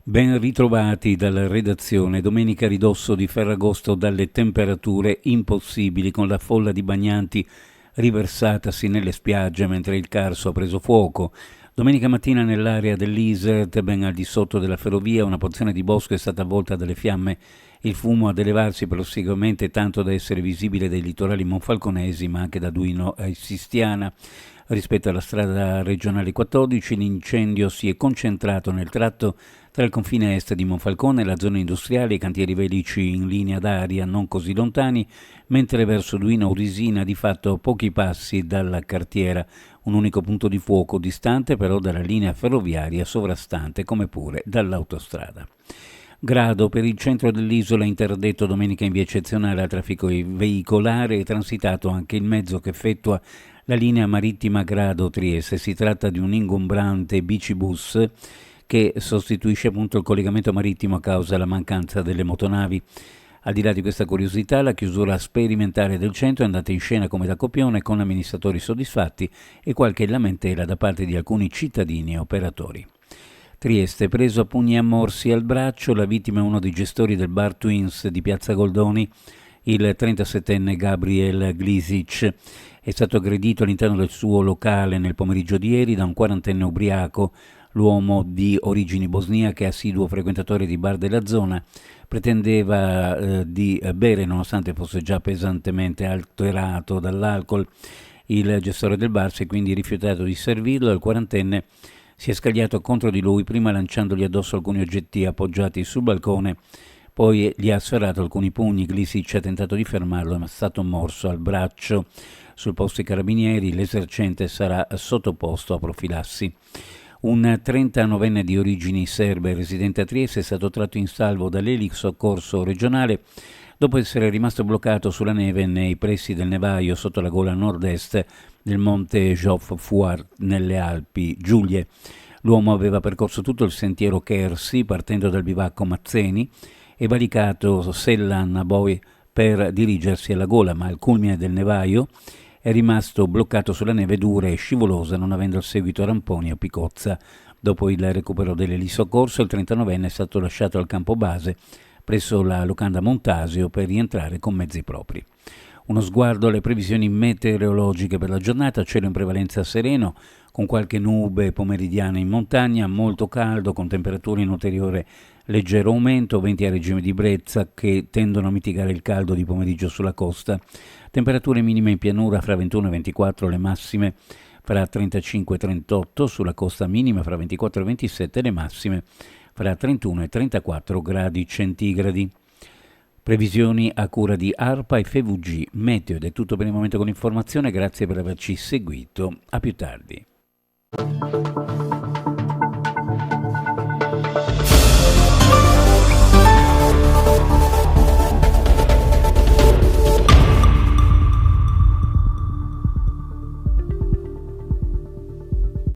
Ben ritrovati dalla redazione. Domenica a ridosso di Ferragosto dalle temperature impossibili, con la folla di bagnanti riversatasi nelle spiagge mentre il Carso ha preso fuoco. Domenica mattina nell'area dell'Isert, ben al di sotto della ferrovia, una porzione di bosco è stata avvolta dalle fiamme, il fumo ad elevarsi prossimamente tanto da essere visibile dai litorali monfalconesi ma anche da Duino a Sistiana. Rispetto alla strada regionale 14, l'incendio si è concentrato nel tratto tra il confine est di Monfalcone, la zona industriale e i cantieri velici in linea d'aria non così lontani, mentre verso Duino Urisina di fatto pochi passi dalla cartiera, un unico punto di fuoco distante però dalla linea ferroviaria sovrastante come pure dall'autostrada. Grado per il centro dell'isola, interdetto domenica in via eccezionale al traffico veicolare e transitato anche il mezzo che effettua la linea marittima Grado-Trieste. Si tratta di un ingombrante bicibus che sostituisce appunto il collegamento marittimo a causa della mancanza delle motonavi. Al di là di questa curiosità, la chiusura sperimentale del centro è andata in scena come da copione, con amministratori soddisfatti e qualche lamentela da parte di alcuni cittadini e operatori. Trieste, preso a pugni e morsi al braccio, la vittima è uno dei gestori del bar Twins di Piazza Goldoni, il 37enne Gabriel Glisic. È stato aggredito all'interno del suo locale nel pomeriggio di ieri da un quarantenne ubriaco. L'uomo di origini bosniache, assiduo frequentatore di bar della zona, pretendeva di bere nonostante fosse già pesantemente alterato dall'alcol. Il gestore del bar si è quindi rifiutato di servirlo e il quarantenne si è scagliato contro di lui, prima lanciandogli addosso alcuni oggetti appoggiati sul balcone, poi gli ha sferrato alcuni pugni. Glisic ha tentato di fermarlo ma è stato morso al braccio. Sul posto i carabinieri, l'esercente sarà sottoposto a profilassi. Un 39enne di origini serbe residente a Trieste è stato tratto in salvo dall'Elix Soccorso regionale dopo essere rimasto bloccato sulla neve nei pressi del nevaio sotto la gola nord-est del monte Jof Fuar nelle Alpi Giulie. L'uomo aveva percorso tutto il sentiero Chersi partendo dal bivacco Mazzeni e valicato Sellan Boy per dirigersi alla gola, ma al culmine del nevaio è rimasto bloccato sulla neve dura e scivolosa, non avendo il seguito a ramponi o picozza. Dopo il recupero dell'elisoccorso, il 39enne è stato lasciato al campo base presso la locanda Montasio per rientrare con mezzi propri. Uno sguardo alle previsioni meteorologiche per la giornata: cielo in prevalenza sereno, con qualche nube pomeridiana in montagna, molto caldo, con temperature in ulteriore leggero aumento, venti a regime di brezza che tendono a mitigare il caldo di pomeriggio sulla costa. Temperature minime in pianura fra 21 e 24, le massime fra 35 e 38, sulla costa minima fra 24 e 27, le massime fra 31 e 34 gradi centigradi. Previsioni a cura di ARPA e FVG Meteo. Ed è tutto per il momento con l'informazione, grazie per averci seguito, a più tardi.